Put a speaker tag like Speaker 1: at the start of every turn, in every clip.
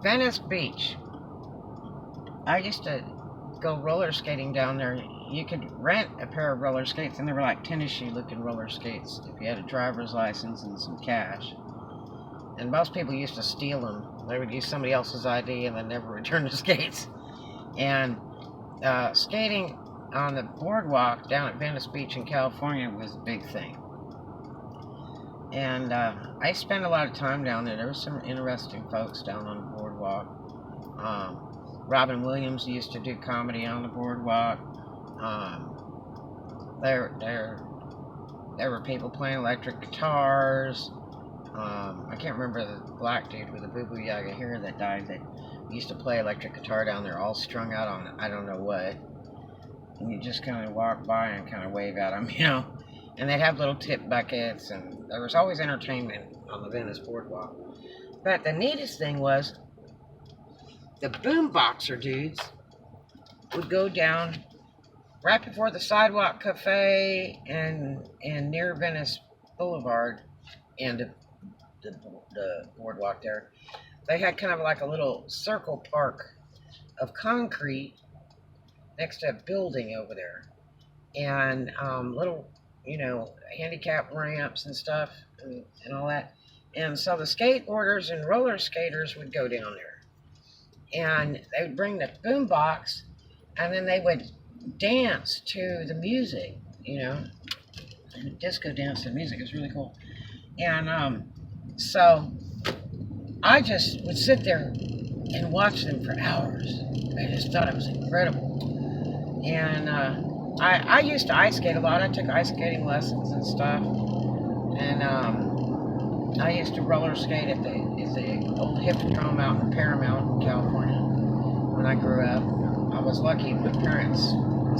Speaker 1: Venice Beach. I used to go roller skating down there. You could rent a pair of roller skates, and they were like tennis shoe looking roller skates if you had a driver's license and some cash. And most people used to steal them. They would use somebody else's ID and then never return the skates. And skating on the boardwalk down at Venice Beach in California was a big thing. And I spent a lot of time down there. There were some interesting folks down on the boardwalk. Robin Williams used to do comedy on the boardwalk. There were people playing electric guitars. I can't remember the black dude with the boo-boo yaga hair that died that used to play electric guitar down there, all strung out on I don't know what. And you just kind of walk by and kind of wave at them, you know. And they'd have little tip buckets, and there was always entertainment on the Venice boardwalk. But the neatest thing was the boomboxer dudes would go down right before the Sidewalk Cafe and near Venice Boulevard and the boardwalk there. They had kind of like a little circle park of concrete next to a building over there, and little, you know, handicap ramps and stuff and all that. And so the skateboarders and roller skaters would go down there, and they would bring the boombox, and then they would dance to the music, you know, and disco dance to the music. It was really cool. And so I just would sit there and watch them for hours. I just thought it was incredible. And I used to ice skate a lot. I took ice skating lessons and stuff. And I used to roller skate at the old Hippodrome out in Paramount, California, when I grew up. I was lucky. My parents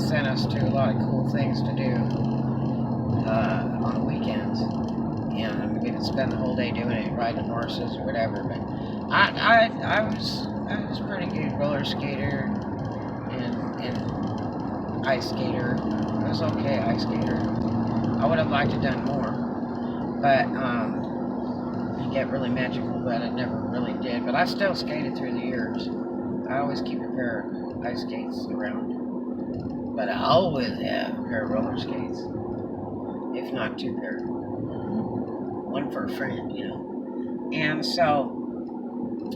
Speaker 1: sent us to a lot of cool things to do on the weekends. And we would spend the whole day doing it, riding horses or whatever. But I was pretty good roller skater and ice skater. I was okay ice skater. I would have liked to have done more, but you get really magical, but I never really did. But I still skated through the years. I always keep a pair of ice skates around, but I always have a pair of roller skates, if not two pairs. One for a friend, you know. And so,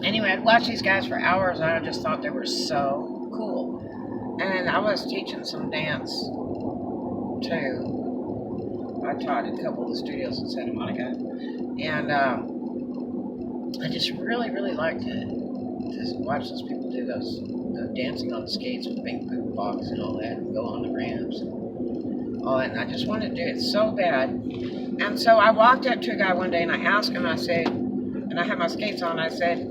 Speaker 1: anyway, I'd watch these guys for hours, and I just thought they were so cool. And I was teaching some dance, too. I taught at a couple of the studios in Santa Monica. And I just really, really liked it. Just watch those people do those dancing on the skates with big boot box and all that, and go on the ramps and all that. And I just wanted to do it so bad. And so I walked up to a guy one day and I asked him, I said, and I had my skates on, I said,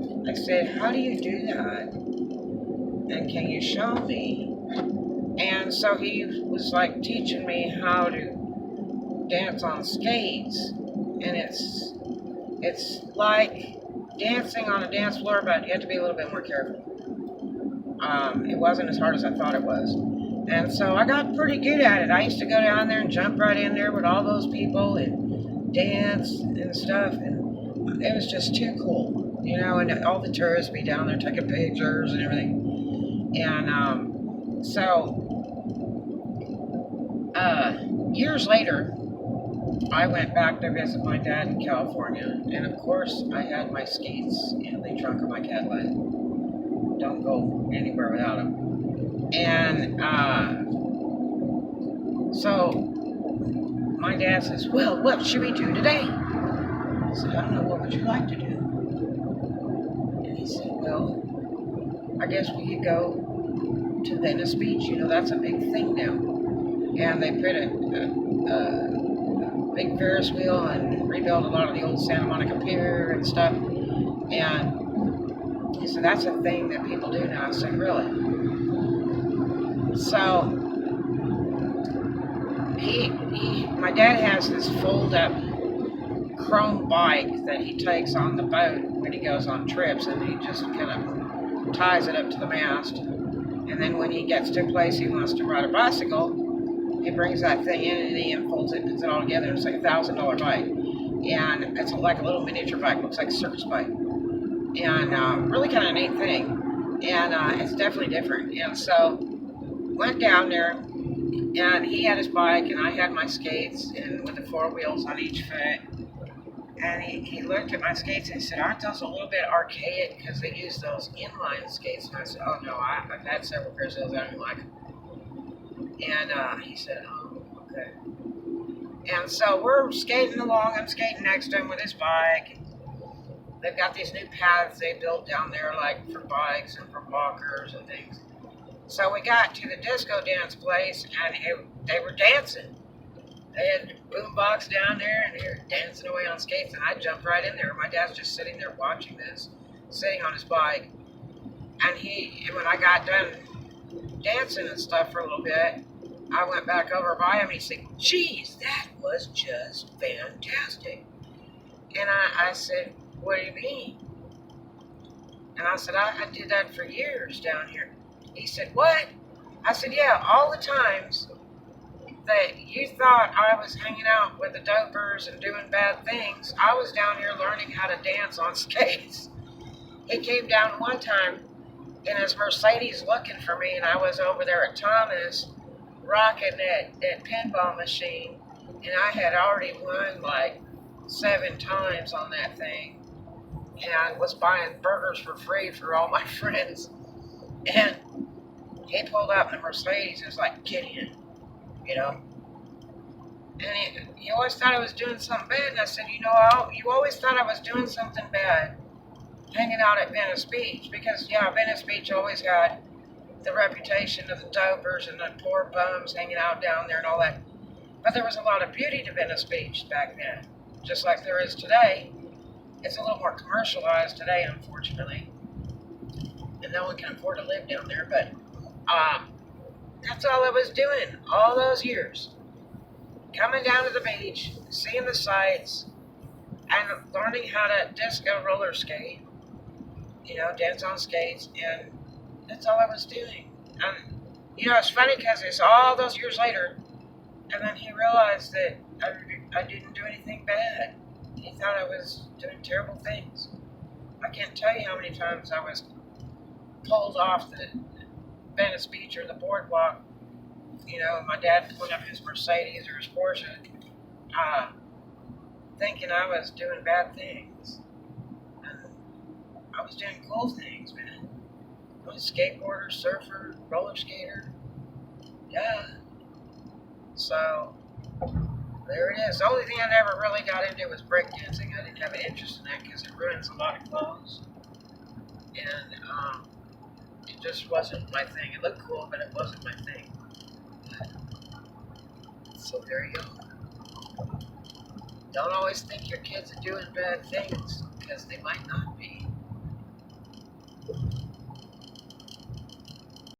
Speaker 1: how do you do that? And can you show me? And so he was like teaching me how to dance on skates. And it's like dancing on a dance floor, but you have to be a little bit more careful. It wasn't as hard as I thought it was. And so I got pretty good at it. I used to go down there and jump right in there with all those people and dance and stuff. And it was just too cool, you know, and all the tourists be down there taking pictures and everything. And so years later, I went back to visit my dad in California. And of course, I had my skates in the trunk of my Cadillac. Don't go anywhere without them. And so my dad says, well, what should we do today? I said, I don't know, what would you like to do? And he said, well, I guess we could go to Venice Beach. You know, that's a big thing now. And they put a big Ferris wheel and rebuilt a lot of the old Santa Monica Pier and stuff. And he said, that's a thing that people do now. I said, really? So, my dad has this fold-up chrome bike that he takes on the boat when he goes on trips, and he just kind of ties it up to the mast. And then when he gets to a place he wants to ride a bicycle, he brings that thing in and he unfolds it, puts it all together. It's like $1,000 bike. And it's like a little miniature bike, looks like a circus bike. and really kind of a neat thing. And it's definitely different. And so went down there, and he had his bike, and I had my skates, and with the four wheels on each foot. And he looked at my skates and he said, "Aren't those a little bit archaic because they use those inline skates?" And I said, "Oh no, I've had several pairs of those. I don't like them." And he said, "Oh, okay." And so we're skating along. I'm skating next to him with his bike. They've got these new paths they built down there, like for bikes and for walkers and things. So we got to the disco dance place, and they were dancing. They had a boombox down there, and they were dancing away on skates, and I jumped right in there. My dad's just sitting there watching this, sitting on his bike. And when I got done dancing and stuff for a little bit, I went back over by him, and he said, "Geez, that was just fantastic." And I said, "What do you mean?" And I said, I did that for years down here." He said, "What?" I said, "Yeah, all the times that you thought I was hanging out with the dopers and doing bad things, I was down here learning how to dance on skates." He came down one time in his Mercedes looking for me, and I was over there at Thomas rocking that pinball machine, and I had already won like 7 times on that thing, and I was buying burgers for free for all my friends. And he pulled up in the Mercedes and was like, "Get in," you know. And he always thought I was doing something bad, and I said, "You always thought I was doing something bad hanging out at Venice Beach, because, yeah, Venice Beach always had the reputation of the dopers and the poor bums hanging out down there and all that. But there was a lot of beauty to Venice Beach back then, just like there is today. It's a little more commercialized today, unfortunately, and no one can afford to live down there. But that's all I was doing all those years. Coming down to the beach, seeing the sights, and learning how to disco roller skate, dance on skates, and that's all I was doing. And, it's funny because it's all those years later, and then he realized that I didn't do anything bad. He thought I was doing terrible things. I can't tell you how many times I was pulled off the Venice Beach or the boardwalk, my dad pulling up his Mercedes or his Porsche, thinking I was doing bad things. And I was doing cool things, man. I was a skateboarder, surfer, roller skater. Yeah. So, there it is. The only thing I never really got into was breakdancing. I didn't have an interest in that because it ruins a lot of clothes. And it just wasn't my thing. It looked cool, but it wasn't my thing. So there you go. Don't always think your kids are doing bad things.